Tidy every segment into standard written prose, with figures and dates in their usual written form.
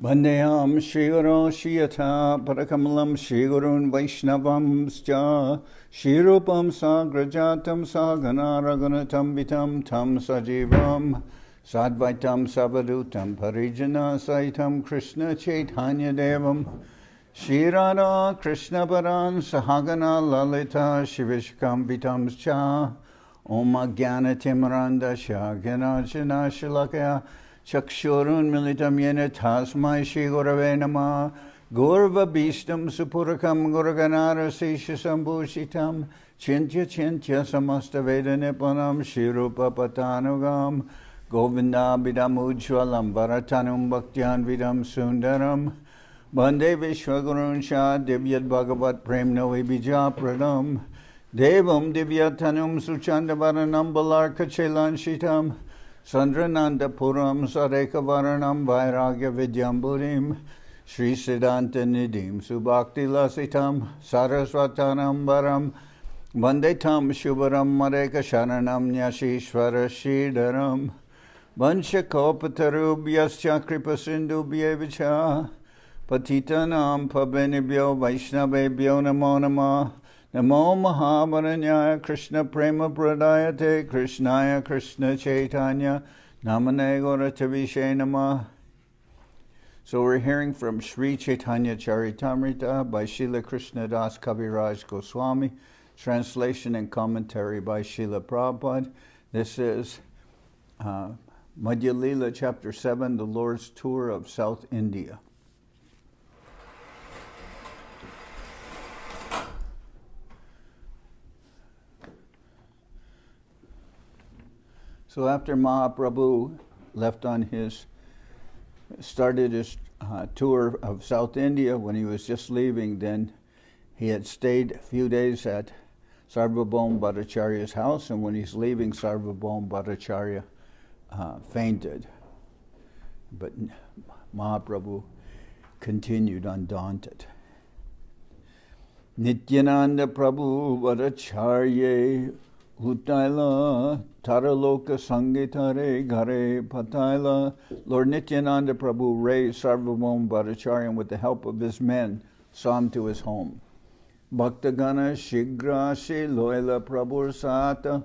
Vandeyam Shri Guru Shiyata Parakamalam Shri Gurun Vaishnavamscha Shri Rupam Sagrajatam Sagana Raghunatam Vitam Tam Sajivam Sadvaitam Savadutam Parijana Saitam Krishna Chaitanya Devam Shri Radha Krishna Paran Sahagana Lalita Shivishkam Vitamscha Om Jnana Timranda Shaganajana Shalakya Chakshurun Militam Yena Tasmai Shri Gurave Namah Gurva Bhishtam Supurakam Guraganara Sesha Sambhushitam Chintya Chintya Samasta Veda Nipanam Shri Rupa Patanugam Govinda Bidam Ujwalam Bharatanum Bhaktyan Vidam Sundaram Bande Vishwagurun Shah Divyat Bhagavat Prem Noe Bija Pradam Devam Divyatanum Suchanda Varanam Balarka Chelan Shitam Sandrananda Puram Sareka Varanam Vairagya Vidyamburim Sri Siddhanta Nidim Subhakti Lasitam Saraswatanam Varam Vandetam Shubharam Mareka Sharanam Nyashishvara Shridaram Vanchakopatarubhyascha Kripasindubhyevicha Patitanam Pavenibhyo Vaishnavebhyo Namo Namah Namo Mahavaranyaya Krishna Prema Pradayate Krishnaya Krishna Chaitanya Namane Gauratavishe Namah. So we're hearing from Sri Chaitanya Charitamrita by Srila Krishnadas Kaviraj Goswami, translation and commentary by Srila Prabhupada. This is Madhya-lila chapter 7, the Lord's tour of South India. So after Mahaprabhu started his tour of South India, when he was just leaving, then he had stayed a few days at Sarvabhauma Bhattacharya's house, and when he's leaving, Sarvabhauma Bhattacharya fainted. But Mahaprabhu continued undaunted. Nityananda Prabhu Bhattacharya Utaila Taraloka Sangitare Gare Pataila. Lord Nityananda Prabhu raised Sarvabhauma Bhattacharya, and with the help of his men saw him to his home. Bhaktagana Shigrashi Loyala Prabhu Sata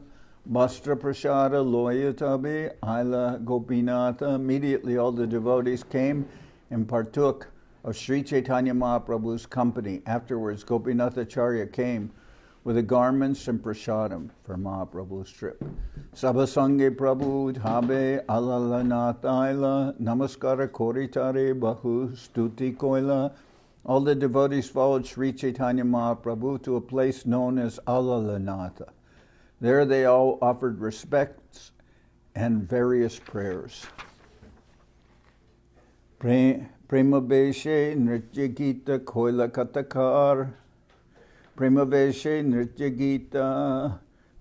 Bastra Prashada Loyatabe Aila Gopinata. Immediately all the devotees came and partook of Sri Chaitanya Mahaprabhu's company. Afterwards, Gopinathacharya came with the garments and prasadam for Mahaprabhu's trip. Sabhasange Prabhu Dhabe Alalanataila Namaskara Koritare Bahu Stuti Koila. All the devotees followed Sri Chaitanya Mahaprabhu to a place known as Alalanata. There they all offered respects and various prayers. Prema Beshe Nritya Gita Koila Katakar. Prema Veshe Nritya Gita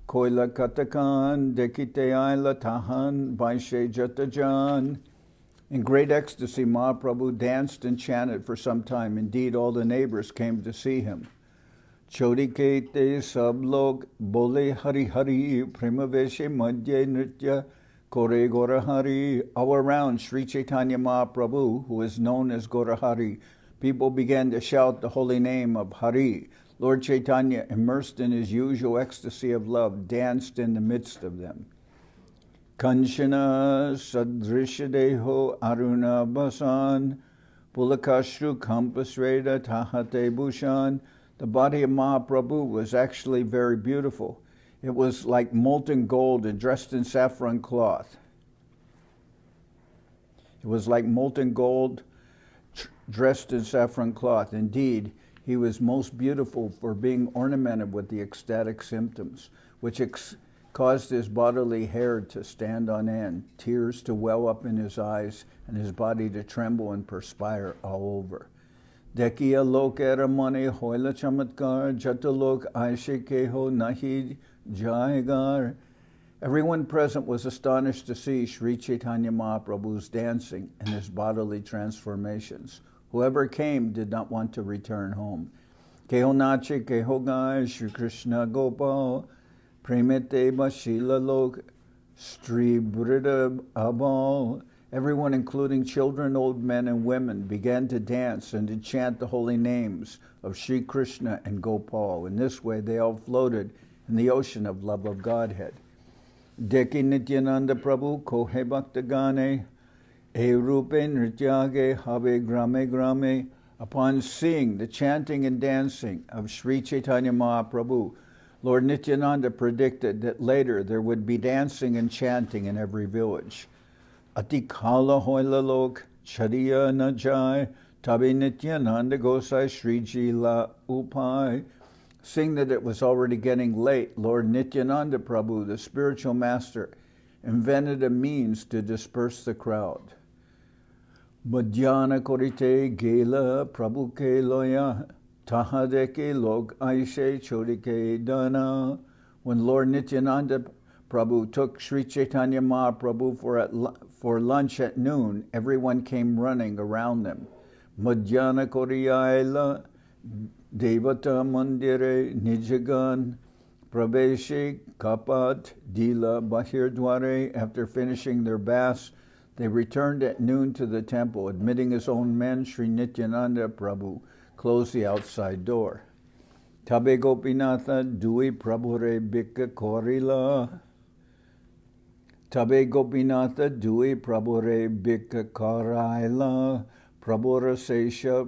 Koila Katakan Dekite Aila Tahan Vaishe Jatajan. In great ecstasy, Mahaprabhu danced and chanted for some time. Indeed, all the neighbors came to see him. Chodikete Sab Log Bole Hari Hari Prema Veshe Madhya Nritya Kore Gorahari. All around Sri Chaitanya Mahaprabhu, who is known as Gorahari, people began to shout the holy name of Hari. Lord Chaitanya, immersed in his usual ecstasy of love, danced in the midst of them. Kanchana Sadrishadeho Aruna Basan Pulakashru Kampasreda Tahate Bhushan. The body of Mahaprabhu was actually very beautiful. It was like molten gold and dressed in saffron cloth. It was like molten gold dressed in saffron cloth. Indeed, he was most beautiful for being ornamented with the ecstatic symptoms, which caused his bodily hair to stand on end, tears to well up in his eyes, and his body to tremble and perspire all over. Dekiya lokera mane hoila chamatkar, jatalok aishe keho nahi jaigar. Everyone present was astonished to see Sri Chaitanya Mahaprabhu's dancing and his bodily transformations. Whoever came did not want to return home. Keho nache keho gai Shri Krishna Gopal Premite Bashila Lok Sri Brida Abal. Everyone, including children, old men, and women, began to dance and to chant the holy names of Sri Krishna and Gopal. In this way, they all floated in the ocean of love of Godhead. Deki Nityananda Prabhu Kohe Bhaktagane E Rupe Nrityage Have Grame Grame. Upon seeing the chanting and dancing of Sri Chaitanya Mahaprabhu, Lord Nityananda predicted that later there would be dancing and chanting in every village. Ati kala hoila lok chadiya na jai tabi Nityananda gosai Sriji la upai. Seeing that it was already getting late, Lord Nityananda Prabhu, the spiritual master, invented a means to disperse the crowd. Madhyana korite gela Prabhu ke loya tahadeke log aishe chodike dana. When Lord Nityananda Prabhu took Sri Chaitanya Mahaprabhu for lunch at noon, everyone came running around them. Madhyana koriyaila devata mandire nijagan praveshe kapat dila bahirdware. After finishing their baths, they returned at noon to the temple. Admitting his own men, Sri Nityananda Prabhu closed the outside door. Tabe Gopinatha Dui Prabhure Bhikka Korila. Tabe Gopinatha Dui Prabhure Bhikka Karaila. Prabhura Sesha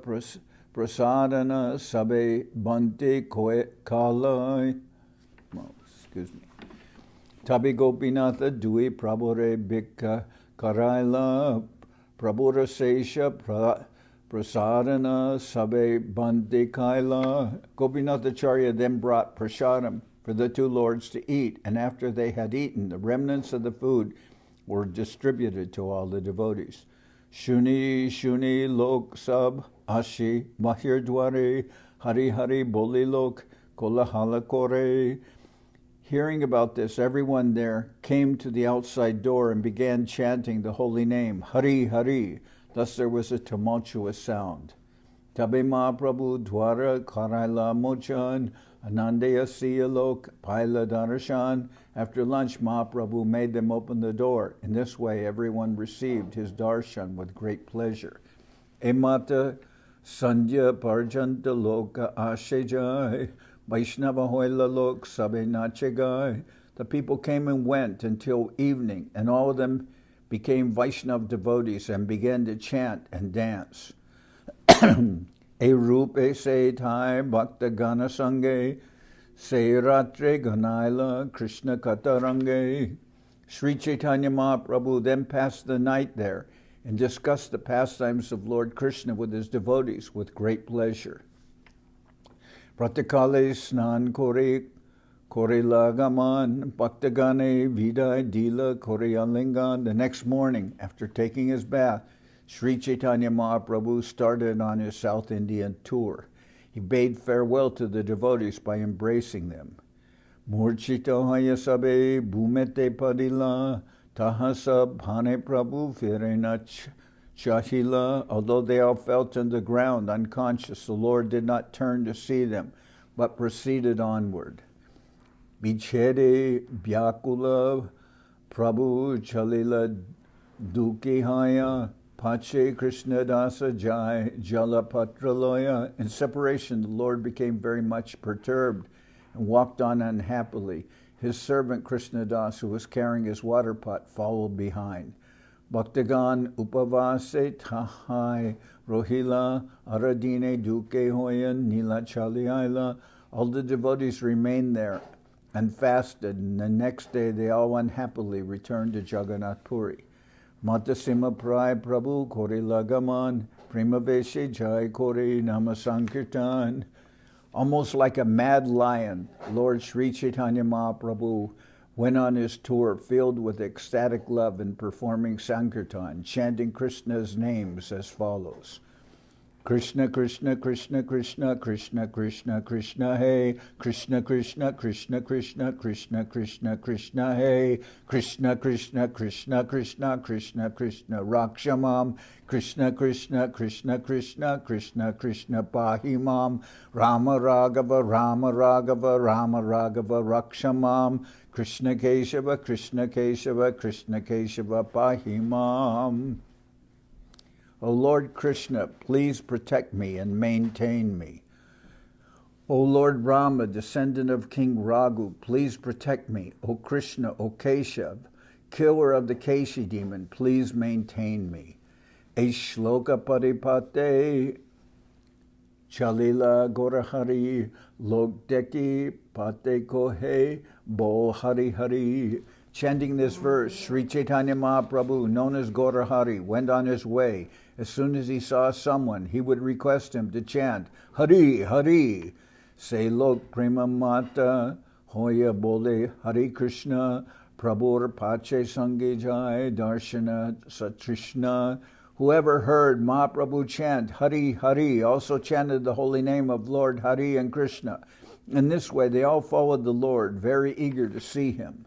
Prasadana Sabe Bante Koe Kalai. Excuse me. Tabe Gopinatha Dui Prabhure Bhikka Karaila. Prabhura Sesha Prasadana Sabe Bante Kaila. Gopinathacharya then brought prasadam for the two lords to eat, and after they had eaten, the remnants of the food were distributed to all the devotees. Shuni Shuni Lok Sab Ashi Mahirdware Hari Hari Boli Lok Kolahala Kore. Hearing about this, everyone there came to the outside door and began chanting the holy name, Hari Hari. Thus there was a tumultuous sound. Tabe Mahaprabhu Dwara Karaila Mochan Anandaya Siyalok Paila Darshan. After lunch, Mahaprabhu made them open the door. In this way, everyone received his darshan with great pleasure. Emata Sandhya Parjanta Loka Ashejai Vaishnava Hoila Lok Sabe Nachegai. The people came and went until evening, and all of them became Vaishnava devotees and began to chant and dance. E rupe se thai bhakta gana sange se ratre ganaila Krishna katarange. Sri Chaitanya Mahaprabhu then passed the night there and discussed the pastimes of Lord Krishna with his devotees with great pleasure. Pratikale snan kore Korilagaman Bhaktagane Vidai Dila Korealingan. The next morning, after taking his bath, Sri Chaitanya Mahaprabhu started on his South Indian tour. He bade farewell to the devotees by embracing them. Murchita Hayasabe Bhumete Padila Tahasa Bhane Prabhu Firenach Chahila. Although they all fell to the ground unconscious, the Lord did not turn to see them, but proceeded onward. Bichede Byakula Prabhu Chalila Dukihaya Pache Krishnadasa Jai Jalapatraloya. In separation, the Lord became very much perturbed and walked on unhappily. His servant Krishnadas, who was carrying his water pot, followed behind. Bhaktagan Upavase Tahai Rohila Aradine Duke Hoyan Nila Chaliaila. All the devotees remained there and fasted, and the next day they all unhappily returned to Jagannath Puri. Matasima Prai Prabhu Kori Lagaman Primaveshe Jai Kori Namasankirtan. Almost like a mad lion, Lord Sri Chaitanya Mahaprabhu went on his tour filled with ecstatic love and performing Sankirtan, chanting Krishna's names as follows. Krishna Krishna Krishna Krishna Krishna Krishna Krishna Hey Krishna Krishna Krishna Krishna Krishna Krishna Krishna Hey Krishna Krishna Krishna Krishna Krishna Krishna Rakshamam Krishna Krishna Krishna Krishna Krishna Krishna Pahimam Rama Raghava Rama Raghava Rama Raghava Rakshamam Krishna Keshava Krishna Keshava Krishna Keshava Pahimam. O Lord Krishna, please protect me and maintain me. O Lord Rama, descendant of King Raghu, please protect me. O Krishna, O Keshav, killer of the Keshi demon, please maintain me. A shloka paripate, Chalila Gorahari, Lokdeki Pate Kohe, Bo Hari Hari. Chanting this verse, Sri Chaitanya Mahaprabhu, known as Gorahari, went on his way. As soon as he saw someone, he would request him to chant, Hari, Hari. Say Lok Prema Mata, Hoya Bole, Hari Krishna, Prabhur Pache Sange Jai, Darshana Satrishna. Whoever heard Mahaprabhu chant Hari, Hari also chanted the holy name of Lord Hari and Krishna. In this way, they all followed the Lord, very eager to see him.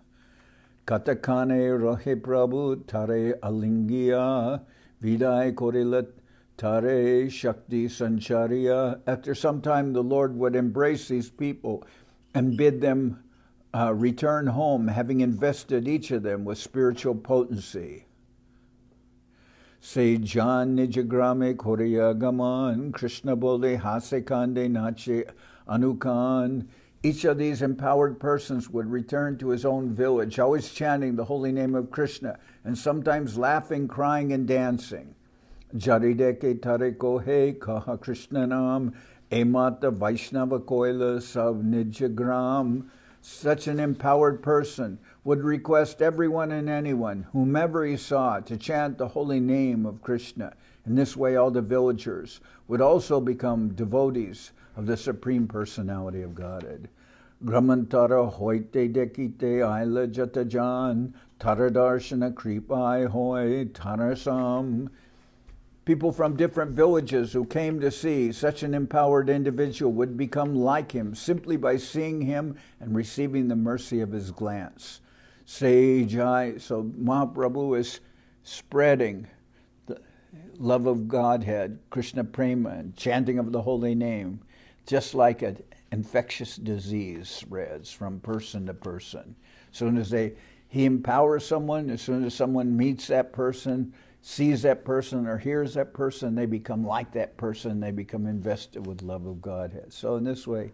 Katakane Rahe Prabhu Tare Alingiya Vidai Korilat Tare Shakti Sanchariya. After some time, the Lord would embrace these people and bid them return home, having invested each of them with spiritual potency. Say Jan Nijagrame Koriya Gaman Krishna Bole Hase Kande Nache Anukan. Each of these empowered persons would return to his own village, always chanting the holy name of Krishna, and sometimes laughing, crying, and dancing. Jarideke Tareko He Kaha Krishnanam Emata Vaishnava Koila Sav Nijagram. Such an empowered person would request everyone and anyone, whomever he saw, to chant the holy name of Krishna. In this way, all the villagers would also become devotees of the Supreme Personality of Godhead. Gramantara hoite dekite aila jatajan, taradarshana kripai hoy tarasam. People from different villages who came to see such an empowered individual would become like him simply by seeing him and receiving the mercy of his glance. Say Jai. So Mahaprabhu is spreading the love of Godhead, Krishna Prema, and chanting of the holy name, just like an infectious disease spreads from person to person. As soon as he empowers someone, as soon as someone meets that person, sees that person or hears that person, they become like that person, they become invested with love of Godhead. So in this way,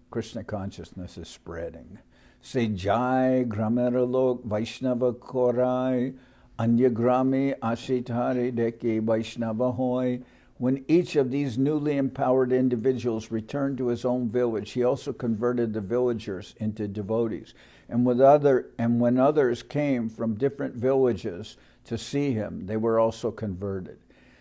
Krishna consciousness is spreading. Say Jai Grameralok Vaishnava Korai Anyagrami Ashitari Deke Vaishnava Hoy. When each of these newly empowered individuals returned to his own village, he also converted the villagers into devotees. And when others came from different villages to see him, they were also converted.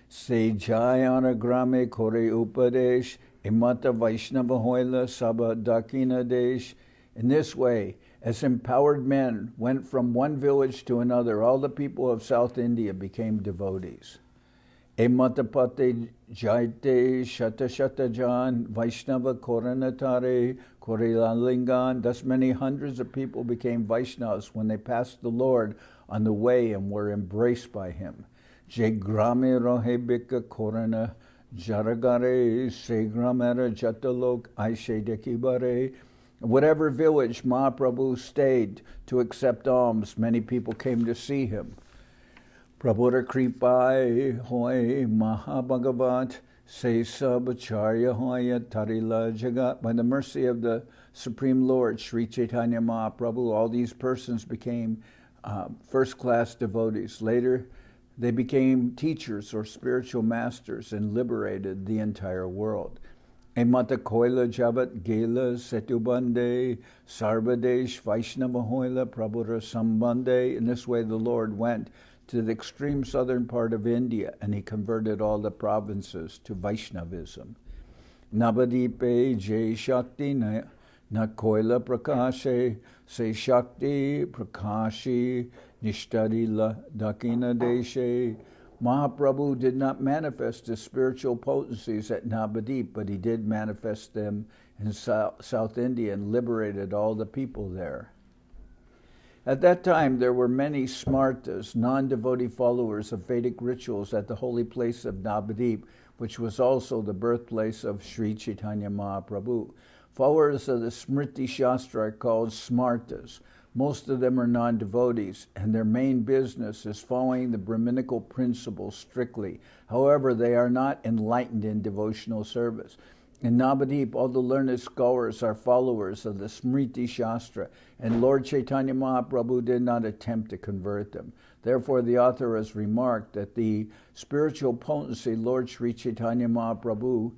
Se Jayana Grame Kore Upadesh Imata Vaishnava Hoila Saba Dakina Desh. In this way, as empowered men went from one village to another, all the people of South India became devotees. Ematapate Jaite Shata Shata Jan Vaishnava Koranatare Korilalingan. Thus many hundreds of people became Vaishnavas when they passed the Lord on the way and were embraced by him. Jegrame Rohebika Korana Jaragare Segramera Jatalok Aishe Dekibare. Whatever village Mahaprabhu stayed to accept alms, many people came to see him. Prabhupada Kripai Hoy Mahabhagavat Se Sabacharya Hoya Tarila Jagat. By the mercy of the Supreme Lord, Sri Chaitanya Mahaprabhu, all these persons became first-class devotees. Later, they became teachers or spiritual masters and liberated the entire world. Emata Koila Jabat Gela Setubande Sarvadesh Vaishnava Hoila Prabhupada Sambande. In this way, the Lord went to the extreme southern part of India, and he converted all the provinces to Vaishnavism. Navadipe Jai Shakti Nakoila Prakashe Se Shakti Prakashi Nishtari Dakina Deshe Mahaprabhu did not manifest his spiritual potencies at Navadvip, but he did manifest them in South India and liberated all the people there. At that time, there were many smartas, non-devotee followers of Vedic rituals at the holy place of Navadvip, which was also the birthplace of Sri Chaitanya Mahaprabhu. Followers of the Smriti Shastra are called smartas. Most of them are non-devotees, and their main business is following the Brahminical principles strictly. However, they are not enlightened in devotional service. In Navadvip, all the learned scholars are followers of the Smriti Shastra, and Lord Chaitanya Mahaprabhu did not attempt to convert them. Therefore, the author has remarked that the spiritual potency Lord Sri Chaitanya Mahaprabhu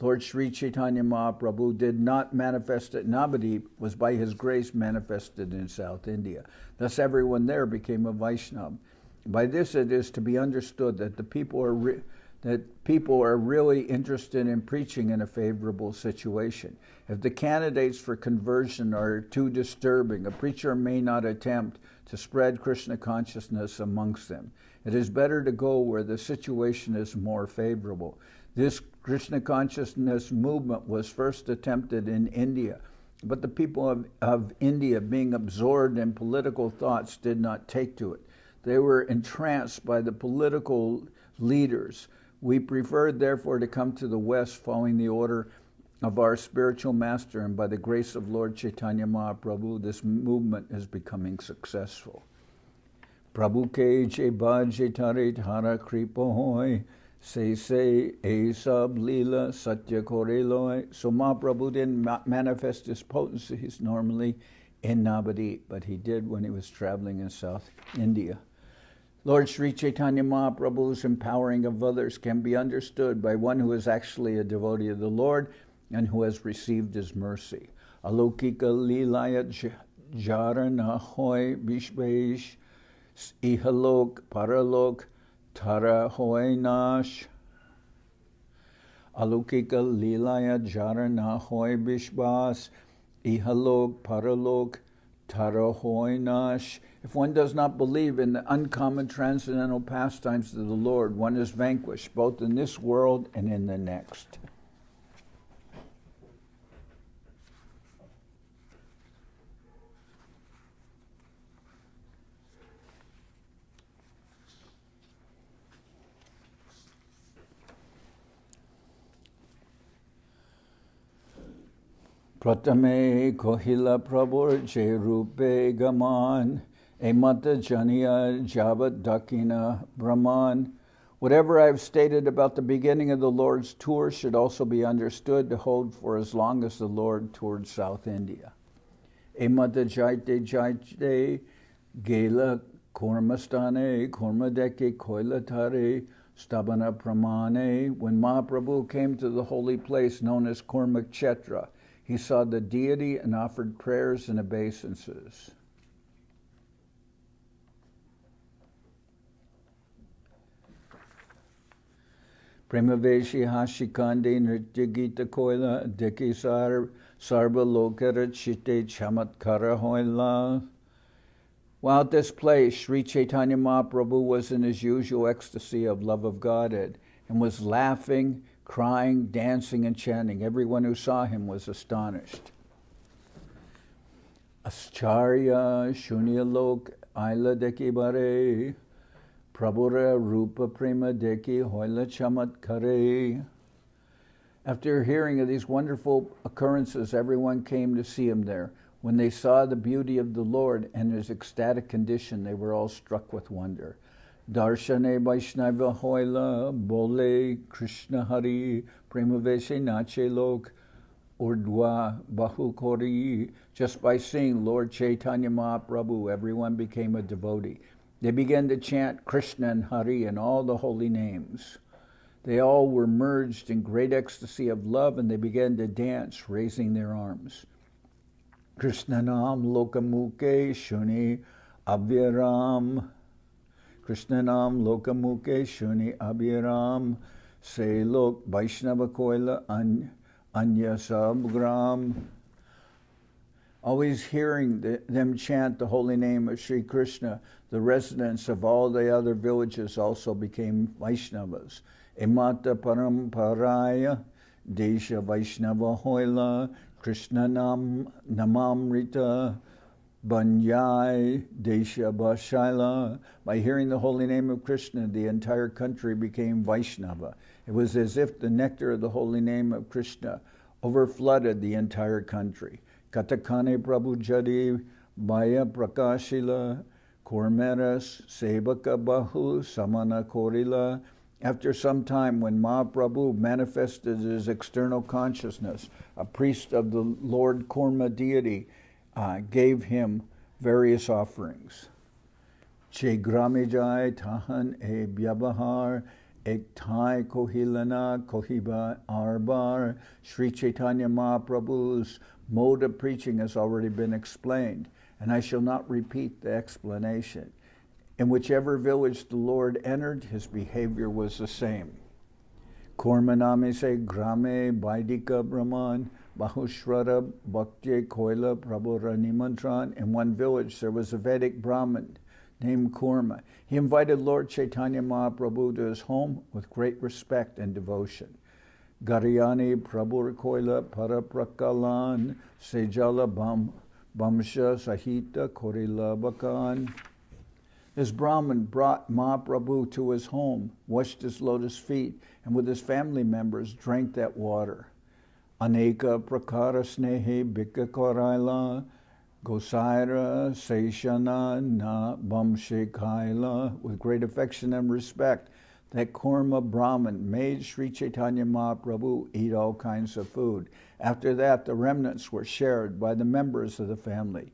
Lord Sri Chaitanya Mahaprabhu did not manifest at Navadvip was by his grace manifested in South India. Thus everyone there became a Vaishnava. By this it is to be understood that the people are really interested in preaching in a favorable situation. If the candidates for conversion are too disturbing, a preacher may not attempt to spread Krishna consciousness amongst them. It is better to go where the situation is more favorable. This Krishna consciousness movement was first attempted in India, but the people of India, being absorbed in political thoughts, did not take to it. They were entranced by the political leaders. We preferred, therefore, to come to the West following the order of our spiritual master, and by the grace of Lord Chaitanya Mahaprabhu, this movement is becoming successful. Prabhu ke je bhaje tare thara kripa hoy, say e sab lila satya koreloy. So Mahaprabhu didn't manifest his potencies normally in Navadvip, but he did when he was traveling in South India. Lord Sri Chaitanya Mahaprabhu's empowering of others can be understood by one who is actually a devotee of the Lord and who has received his mercy. Alokika lilayat jarana hoy bishbesh ihalok paralok tara hoy nash. Alokika lilayat jarana hoy bishbas ihalok paralok tara hoy nash. If one does not believe in the uncommon transcendental pastimes of the Lord, one is vanquished both in this world and in the next. Pratame kohila prabhur je rupe gaman, e mata janiya javat dakina brahman. Whatever I have stated about the beginning of the Lord's tour should also be understood to hold for as long as the Lord toured South India. E mata jaite gela Kurma-sthan Kurma-deke koilatare stabana pramane. When Mahaprabhu came to the holy place known as Kurma-kshetra, he saw the deity and offered prayers and obeisances. Premaveshi hashikande nritya gita koila deki sarva lokara chite chamatkara hoila. While at this place, Sri Chaitanya Mahaprabhu was in his usual ecstasy of love of Godhead and was laughing, crying, dancing, and chanting. Everyone who saw him was astonished. Ascharya shunyalok aila deki bare prabhura rupa prema deki hoila chamatkare. After hearing of these wonderful occurrences, everyone came to see him there. When they saw the beauty of the Lord and his ecstatic condition, they were all struck with wonder. Darshane Vaishnava hoila bole Krishna Hari premaveshe nache lok urdwa bahukori. Just by seeing Lord Chaitanya Mahaprabhu, everyone became a devotee. They began to chant Krishna and Hari and all the holy names. They all were merged in great ecstasy of love, and they began to dance, raising their arms. Krishnanam lokamuke shuni abhiram. Krishnanam lokamuke shuni abhiram. Se lok Vaishnava koila anya sabgram. Always hearing them chant the holy name of Sri Krishna, the residents of all the other villages also became Vaishnavas. Emata paramparaya desha Vaishnava hoila Krishna namamrita banyai desha bashaila. By hearing the holy name of Krishna, the entire country became Vaishnava. It was as if the nectar of the holy name of Krishna overflooded the entire country. Katakane Prabhu Jadi Baya Prakashila Kormeras Sevaka Bahu Samana Korila. After some time, when Mahaprabhu manifested his external consciousness, a priest of the Lord Kurma deity gave him various offerings. Che Gramijai Tahan e Byabahar Ektai Kohilana Kohiba Arbar. Sri Chaitanya Mahaprabhu's mode of preaching has already been explained, and I shall not repeat the explanation. In whichever village the Lord entered, his behavior was the same. Kurmanami se grame Vaidika Brahman Bahushrata Bhakti Koila Prabhura Nimantran. In one village there was a Vedic Brahmin named Kurma. He invited Lord Chaitanya Mahaprabhu to his home with great respect and devotion. Garyani Prabhur Koila Paraprakalan Sejala Bamsha Sahita Korila Bakan. This Brahmin brought Mahaprabhu to his home, washed his lotus feet, and with his family members drank that water. Aneka Prakara Snehe Bika Koraila Gosaira Seshana Na Bamshe Kaila. With great affection and respect, that Kurma Brahmin made Sri Chaitanya Mahaprabhu eat all kinds of food. After that, the remnants were shared by the members of the family.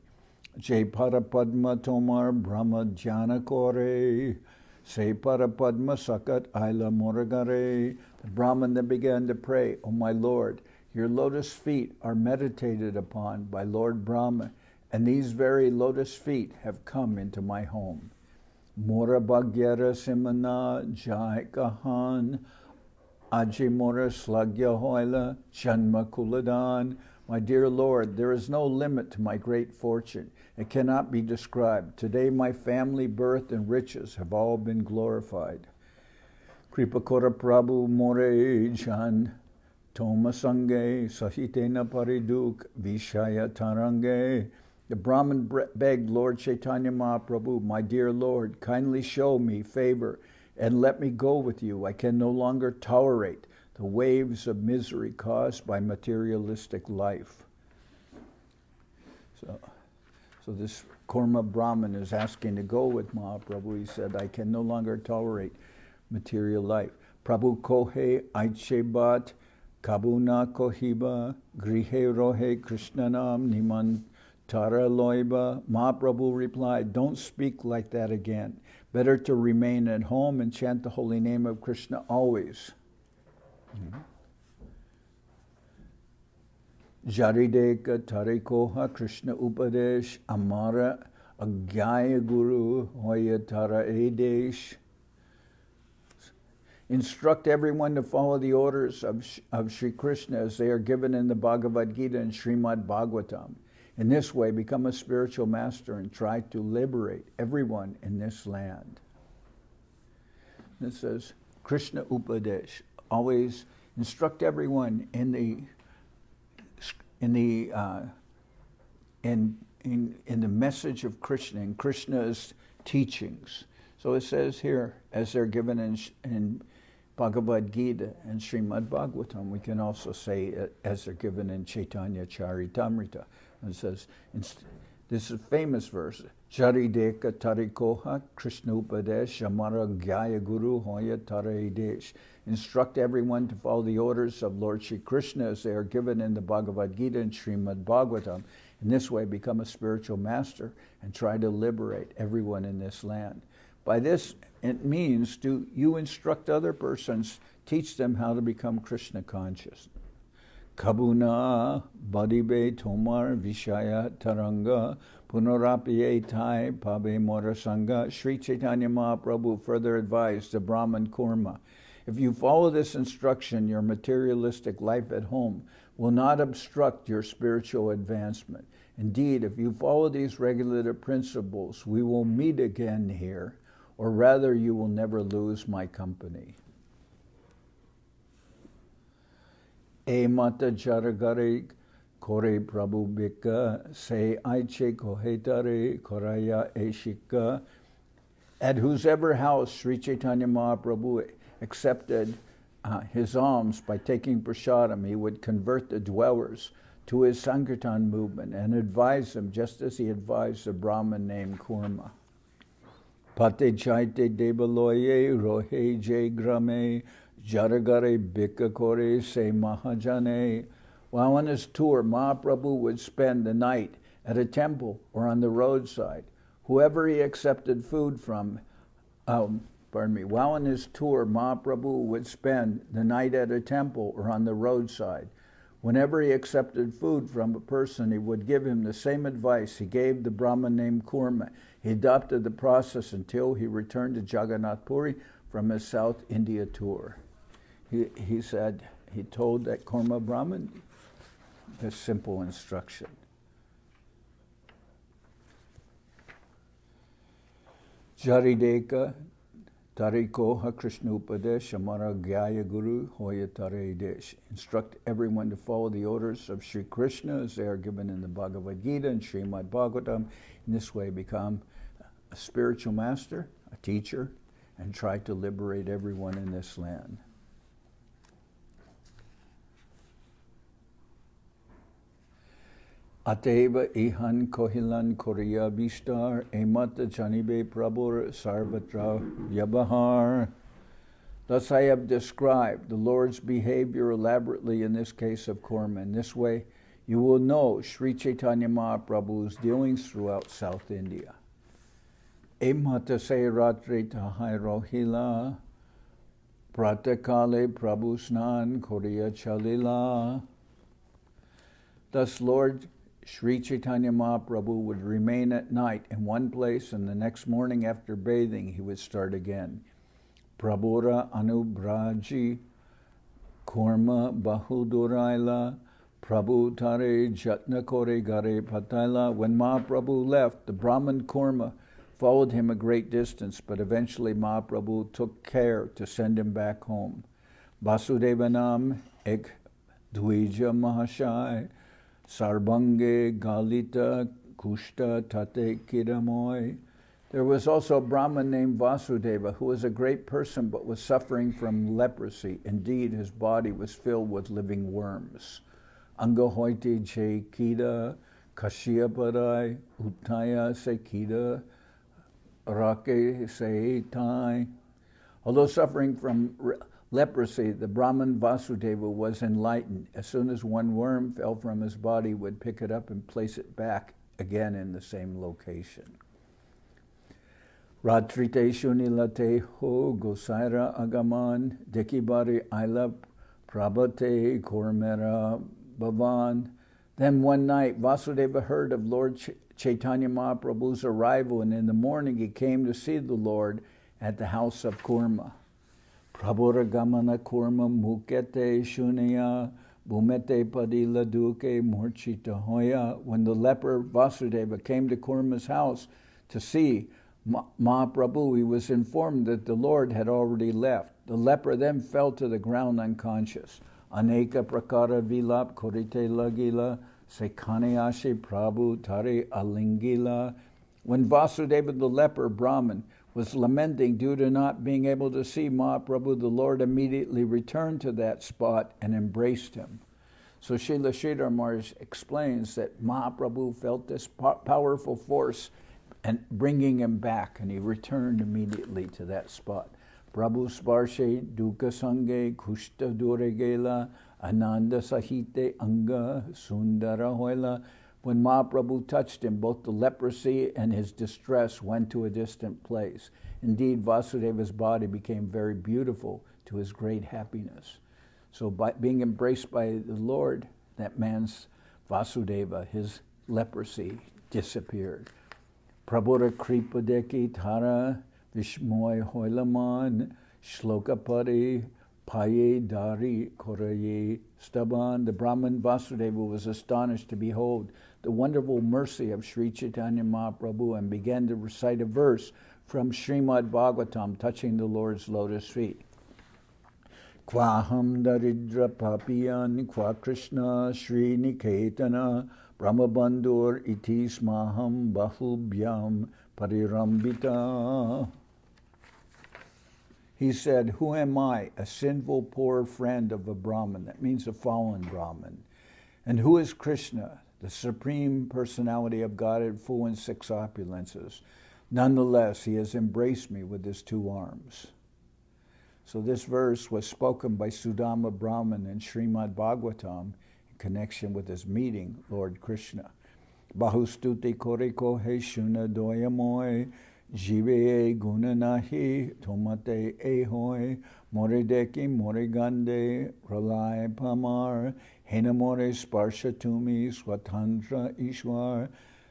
Jai Parapadma Tomar Brahma Jnana Kore, Se Parapadma Sakat Aila Moragare. The Brahmin then began to pray, O my Lord, your lotus feet are meditated upon by Lord Brahma, and these very lotus feet have come into my home. Mora Bhagyara Simana Jai Kahan Ajimora Slagya Hoila Janma Kuladan. My dear Lord, there is no limit to my great fortune. It cannot be described. Today my family, birth, and riches have all been glorified. Kripakora Prabhu More Jan Toma Sange Sahitena Pariduk Vishaya Tarange. The Brahmin begged Lord Chaitanya Mahaprabhu, my dear Lord, kindly show me favor and let me go with you. I can no longer tolerate the waves of misery caused by materialistic life. So this Kurma Brahmin is asking to go with Mahaprabhu. He said, I can no longer tolerate material life. Prabhu kohe aichebat kabuna kohiba grihe rohe krishnanam niman Tara Loiba. Mahaprabhu replied, don't speak like that again. Better to remain at home and chant the holy name of Krishna always. Jarideka Tarikoha Krishna Upadesh Amara Agyaya Guru Hoya Tara Edesh. Instruct everyone to follow the orders of Sri Krishna as they are given in the Bhagavad Gita and Srimad Bhagavatam. In this way, become a spiritual master and try to liberate everyone in this land. It says, Krishna Upadesh. Always instruct everyone in the message of Krishna, in Krishna's teachings. So it says here, as they're given in Bhagavad Gita and Srimad Bhagavatam, we can also say as they're given in Chaitanya Charitamrita. And it says, this is a famous verse, Charideka Tarikoha Krishna Upadesh Amara Gyaya Guru Hoya Taraidesh. Instruct everyone to follow the orders of Lord Shri Krishna as they are given in the Bhagavad Gita and Srimad Bhagavatam. In this way, become a spiritual master and try to liberate everyone in this land. By this, it means you instruct other persons, teach them how to become Krishna conscious. Kabuna Badibe Tomar Vishaya Taranga Punarapiye Tai Pabe Morasanga. Sri Chaitanya Mahaprabhu further advised the Brahman Kurma, if you follow this instruction, your materialistic life at home will not obstruct your spiritual advancement. Indeed, if you follow these regulative principles, we will meet again here, or rather you will never lose my company. E mata jaragare kore prabhu bika se aiche kohetare koraya eshika. At whosever house Sri Chaitanya Mahaprabhu accepted his alms by taking prasadam, he would convert the dwellers to his Sankirtan movement and advise them just as he advised the Brahman named Kurma. Pate chaite devaloye rohe je grame jaragare bikakore se mahajane. While on his tour, Mahaprabhu would spend the night at a temple or on the roadside. Whoever he accepted food from, while on his tour, Mahaprabhu would spend the night at a temple or on the roadside. Whenever he accepted food from a person, he would give him the same advice he gave the Brahman named Kurma. He adopted the process until he returned to Jagannath Puri from his South India tour. He said, he told that Kurma Brahman this simple instruction. Jarideka Tarikoha Krishna Upadesh Amara Gyaya Guru Hoya Tare Desh. Instruct everyone to follow the orders of Sri Krishna as they are given in the Bhagavad Gita and Srimad Bhagavatam. In this way, become a spiritual master, a teacher, and try to liberate everyone in this land. Ateva ihan kohilan korea bistar emata janibe prabhur sarvatra yabahar. Thus I have described the Lord's behavior elaborately in this case of Kurma. In this way, you will know Sri Chaitanya Mahaprabhu's dealings throughout South India. Emata se ratre tahai rohila pratakale prabhu-snan korea chalila. Thus Lord Sri Chaitanya Mahaprabhu would remain at night in one place, and the next morning after bathing he would start again. Prabhura anubraji kurma bahuduraila prabhu tare jatna kore gare pataila. When Mahaprabhu left, the Brahman Kurma followed him a great distance, but eventually Mahaprabhu took care to send him back home. Vasudevanam ek dvija mahashai Sarbange Galita Kushta Tate Kiramoy. There was also a Brahman named Vasudeva who was a great person but was suffering from leprosy. Indeed, his body was filled with living worms. Angahoiti che kida Kashyaparai Uttaya se kida Rake se tai. Although suffering from leprosy, the Brahman Vasudeva was enlightened. As soon as one worm fell from his body, he would pick it up and place it back again in the same location. Ratrite shunilate ho gosaira agaman dekibari aila prabhate kormera bhavan. Then one night Vasudeva heard of Lord Chaitanya Mahaprabhu's arrival, and in the morning he came to see the Lord at the house of Kurma. Prabhura gamana kurma mukete shunaya bhumete padila duke murchita hoya. When the leper Vasudeva came to Kurma's house to see Mahaprabhu, he was informed that the Lord had already left. The leper then fell to the ground unconscious. Aneka prakara vilap korite lagila sekhaneyashi prabhu tare alingila. When Vasudeva the leper Brahman was lamenting due to not being able to see Mahaprabhu, the Lord immediately returned to that spot and embraced him. So Srila Sridhar Maharaj explains that Mahaprabhu felt this powerful force and bringing him back, and he returned immediately to that spot. Prabhu sparshe dukkha sange kushta duregela ananda sahite anga sundara hoila. When Mahaprabhu touched him, both the leprosy and his distress went to a distant place. Indeed, Vasudeva's body became very beautiful to his great happiness. So by being embraced by the Lord, that man's Vasudeva, his leprosy disappeared. Prabhura kripadeki tara vishmoy hoilaman shlokapari Paye Dari Koraye Staban. The Brahman Vasudeva was astonished to behold the wonderful mercy of Sri Chaitanya Mahaprabhu and began to recite a verse from Srimad Bhagavatam touching the Lord's lotus feet. Kvaham daridra papiyan kwa Krishna Sri Niketana Brahmabandhur iti smaham bahubhyam parirambita. He said, who am I, a sinful poor friend of a Brahman? That means a fallen Brahman. And who is Krishna, the Supreme Personality of Godhead, full in six opulences? Nonetheless, he has embraced me with his two arms. So this verse was spoken by Sudama Brahman in Srimad Bhagavatam in connection with his meeting Lord Krishna. Bahustuti koriko he shuna doyamoy jive gunanahi tomate ehoy morideki morigande pralay pamar henamore sparshatumi swatantra ishwar.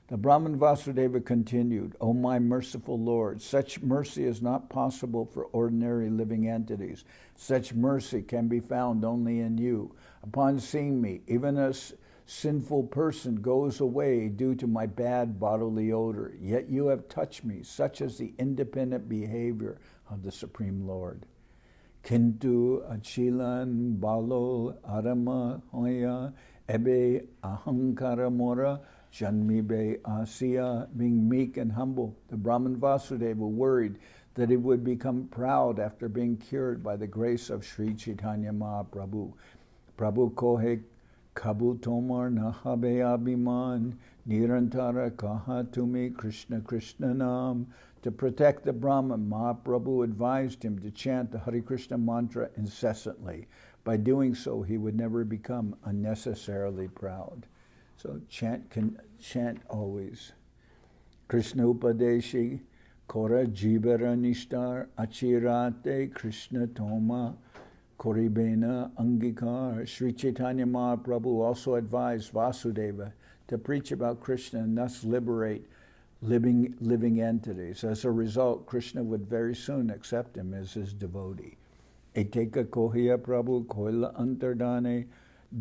The Brahman Vasudeva continued, O my merciful Lord, such mercy is not possible for ordinary living entities. Such mercy can be found only in you. Upon seeing me, even a sinful person goes away due to my bad bodily odor. Yet you have touched me. Such is the independent behavior of the Supreme Lord. Kintu achilan balo arama hoya ebe ahankara mora Janmibe Asiya, being meek and humble. The Brahman Vasudeva worried that he would become proud after being cured by the grace of Sri Chaitanya Mahaprabhu. Prabhu kohe kabu tomar nahabe abhiman nirantara kaha tumi Krishna Krishna nam. To protect the Brahman, Mahaprabhu advised him to chant the Hare Krishna mantra incessantly. By doing so, he would never become unnecessarily proud. So chant always. Krishna Upadeshi Kora Jibara Nishtar Achirate Krishna Toma Koribena Angikar. Sri Chaitanya Mahaprabhu also advised Vasudeva to preach about Krishna and thus liberate living entities. As a result, Krishna would very soon accept him as his devotee. Eteka Kohiya Prabhu Koila Antardane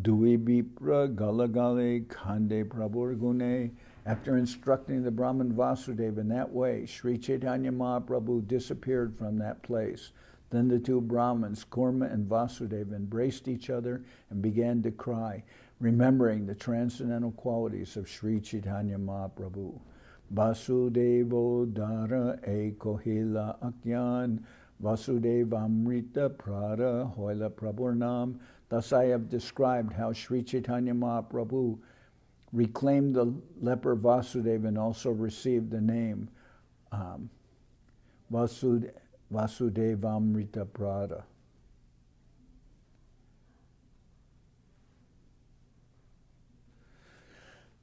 Dui Bipra Galagale Khande Prabhur Gune. After instructing the Brahman Vasudeva in that way, Sri Chaitanya Mahaprabhu disappeared from that place. Then the two Brahmins, Kurma and Vasudeva, embraced each other and began to cry, remembering the transcendental qualities of Sri Chaitanya Mahaprabhu. Vasudevo Dara Ekohila Akyan Vasudevamrita-prada Hoila Prabhurnam. Thus I have described how Sri Chaitanya Mahaprabhu reclaimed the leper Vasudeva and also received the name Vasudevamrita-prada.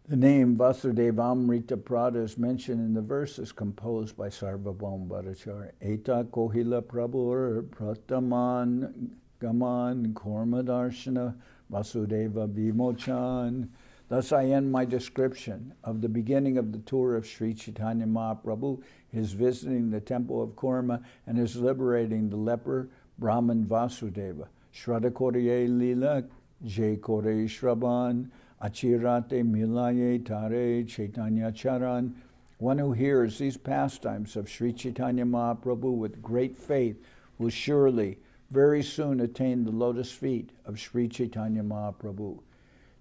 The name Vasudevamrita-prada is mentioned in the verses composed by Sarvabhauma Bhattacharya. Eta kohila prabhur prataman gaman korma-darshana Vasudeva vimochan. Thus I end my description of the beginning of the tour of Sri Chaitanya Mahaprabhu, his visiting the temple of Kurma, and his liberating the leper Brahman Vasudeva. Shraddha Korye Lila, Jay Kore Shraban, Achirate Milaye Tare Chaitanya Charan. One who hears these pastimes of Sri Chaitanya Mahaprabhu with great faith will surely very soon attain the lotus feet of Sri Chaitanya Mahaprabhu.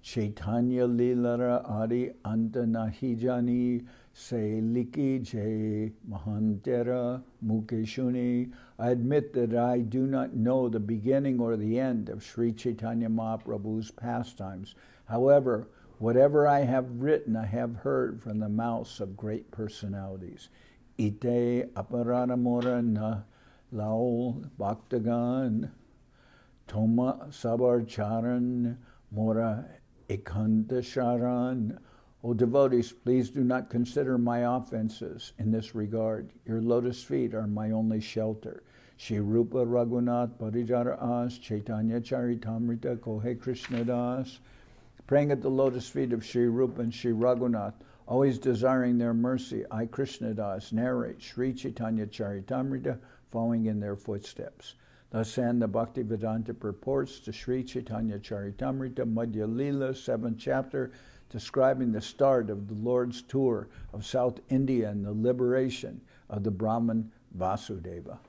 Chaitanya Lilara Adi Anta Nahijani Se Liki Jay Mahantera Mukeshuni. I admit that I do not know the beginning or the end of Sri Chaitanya Mahaprabhu's pastimes. However, whatever I have written, I have heard from the mouths of great personalities. Ite aparanamora na laol bhaktagan toma sabar charan mora ekanta sharan. O devotees, please do not consider my offenses in this regard. Your lotus feet are my only shelter. Shri Rupa Raghunath Parijara As Chaitanya Charitamrita Kohe Krishnadas. Praying at the lotus feet of Sri Rupa and Sri Raghunath, always desiring their mercy, I, Krishnadas, narrate Sri Chaitanya Charitamrita, following in their footsteps. Thus end the Bhaktivedanta purports to Sri Chaitanya Charitamrita, Madhya-lila, 7th chapter, describing the start of the Lord's tour of South India and the liberation of the Brahman Vasudeva.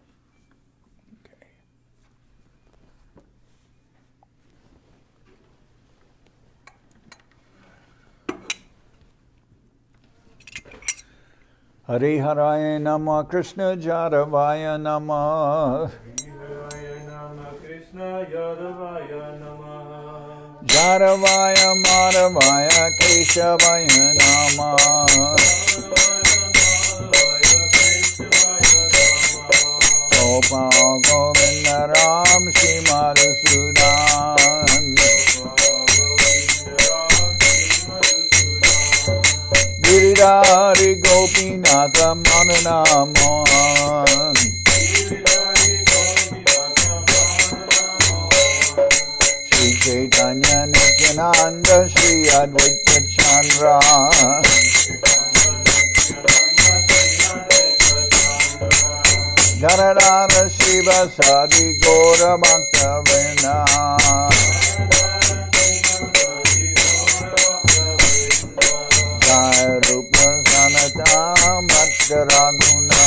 Hare Haraya Nama Krishna Jadavaya Nama Krishna Yadavaya Nama Jadavaya Madhavaya Keshavaya Nama Gopal Govinda Ram Shri Madhusudan Giridhari Gopinatha Mananaman Sri Chaitanya Nityananda Sri Advaita Chandra Janardan Shiva Sadi Gora Bhakta Vrinda Jai Rupa Sanatam Bhattaraguna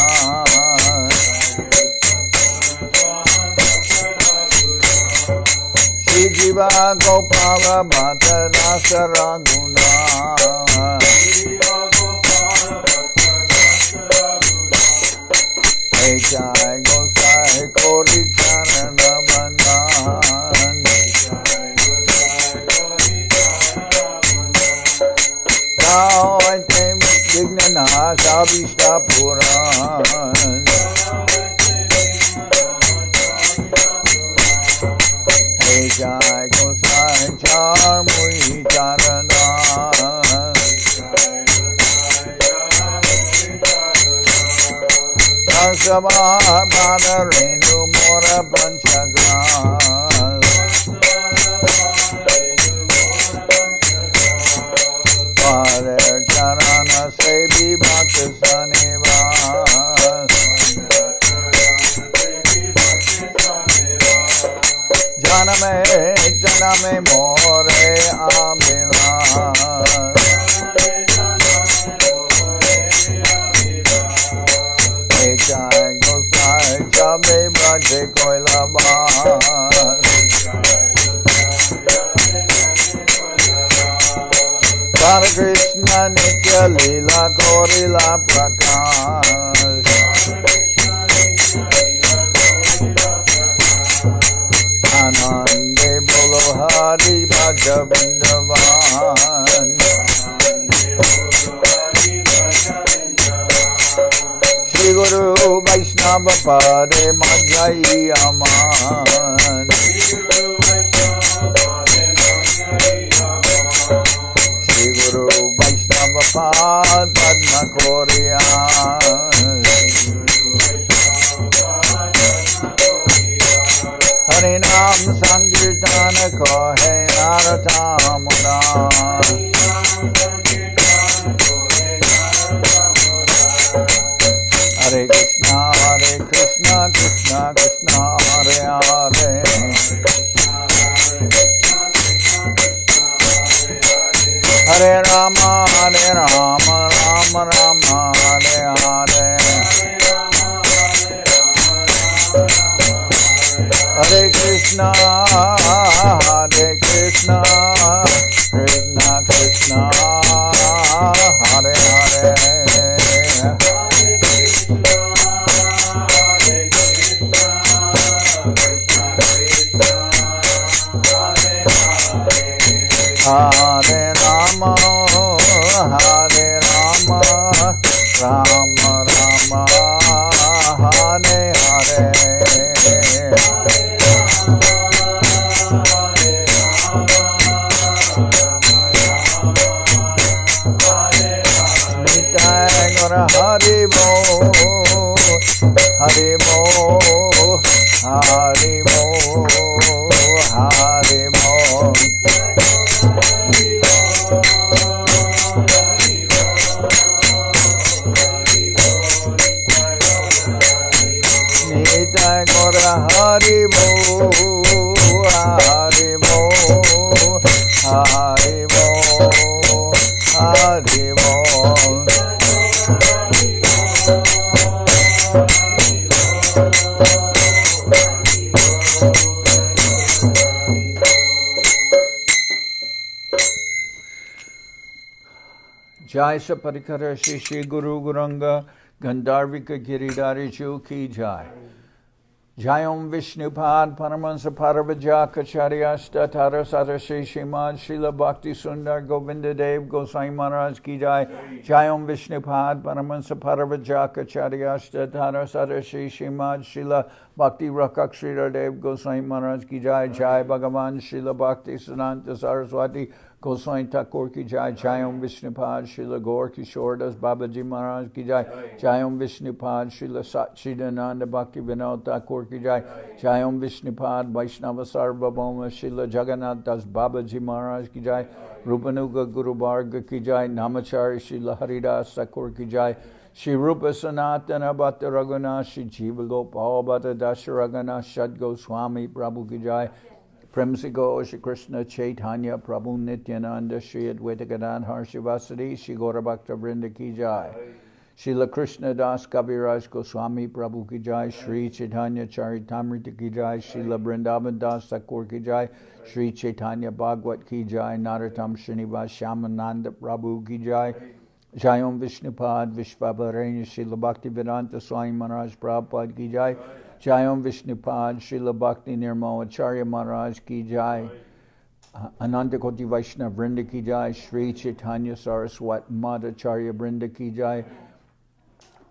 Shri Jiva Gopala Bhatta Rasaraguna Jai Gosai Kori Charana Mandan Jai Vignanasha Vishta Puran Jai Gosai Charmui Charana Sarvabhauma Renu Mora Panchagras Father Charana Sevi Bhakti Sanivas Janame More Abilas Jai Gosai Chabe Bhaje Koilabas Hare Krishna Nitya-lila Korila Prakash Anande Bolo Hari Bhaja Vrindavan Shri Guru Vaishnava Pade Madhyayi Aman Shri Guru Vaishnava Pad Padma Koryan Hari Nam Sankirtan Kohe Naratamuna Hare Krishna, Krishna Krishna, Hare Hare Hare Rama, Rama Rama, Hare Hare Hare Krishna, Krishna Krishna, Hare Hare Hare Rama, Rama Rama, Hare Hare Nitai Gora Hari Bo, Hari Bo, Hari Bo, Hari Bo Nitai Gora Hari Bo Jai sa parikara Shri Shri Guru Guranga Gandharvika Giridhari Chu ki Jai. Jai Om Vishnupad Paramahansa Paravajakacharya Tara Sara Shri Srimad Srila Bhakti Sundar Govinda Dev Goswami Maharaj ki Jai. Jai Om Vishnupad Paramahansa Paravajakacharya Tara Sara Shri Srimad Srila Bhakti Rakak Sridhar Dev Goswami Maharaj ki Jai. Jai Bhagavan Srila Bhakti Siddhanta Saraswati Goswami Thakur ki Jai. Jai Om Vishnupad Srila Gaur Kishore Das Babaji Maharaj ki Jai. Jai Om Vishnupad Srila Satchidananda Bhakti Vinod Thakur ki Jai. Jai Om Vishnupad Vaishnava Sarvabhauma Srila Jagannath Das Babaji Maharaj ki Jai. Rupanuga Guru Bharga ki Jai. Namachari Srila Haridas Thakur ki Jai. Shri Rupa Sanatana Bhatta Raghunath Shri Jiva Gopal Bhatta Dasha Raghunath Shad Goswami Prabhu ki Jai. Premsigo Shri Krishna Chaitanya Prabhu Nityananda Shri Advaita Gadadhar Shivasadi Shri Gaura Bhakta Vrinda ki Jai. Srila Krishnadas Kaviraj Goswami Prabhu ki Jai. Sri Chaitanya Charitamrita ki Jai. Srila Vrindavan Das Thakur ki Jai. Sri Chaitanya Bhagwat ki Jai. Narottam Srinivas Shyamananda Prabhu ki Jai. Jai Om Vishnupad Vishwarup Srila Bhakti Vedanta Swami Maharaj Prabhupada ki Jai. Jai Om Vishnupad Srila Bhakti Nirmal Maharaj ki Jai. Ananta Koti Vaishnava Vrinda ki Jai. Sri Chaitanya Saraswat Madhacharya Vrinda ki Jai.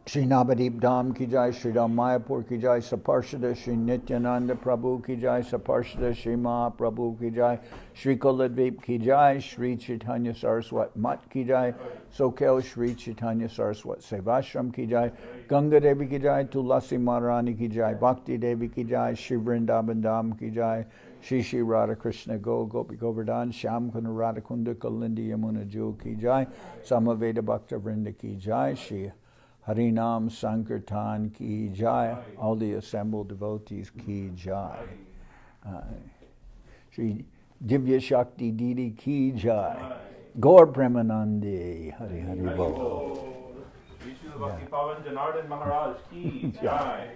Shri Navadip Dham ki Jai. Sri Mayapur ki Jai. Saparshada Shri Nityananda Prabhu ki Jai. Saparshada Shri Mahaprabhu ki Jai. Shri Kuladvip ki Jai. Sri Chaitanya Saraswat Mat ki Jai. Soquel Sri Chaitanya Saraswat Sevashram ki Jai. Ganga Devi ki Jai. Tulasi Maharani ki Jai. Bhakti Devi ki Jai. Shri Vrindavan Dham ki Jai. Shri Shri Radha Krishna Gopi Govardhan Shyam Kunda Radha Kunda Kalindi Yamuna Jo ki Jai. Samaveda Bhakta Vrinda ki Jai. Shri Harinam Sankirtan ki Jai. All the assembled devotees ki Jai. Shri Divya Shakti Didi ki Jai. Gaur Premanandi Hari Hari Bol. Vishwarup Bhakti Pavan Janardan Maharaj ki Jai.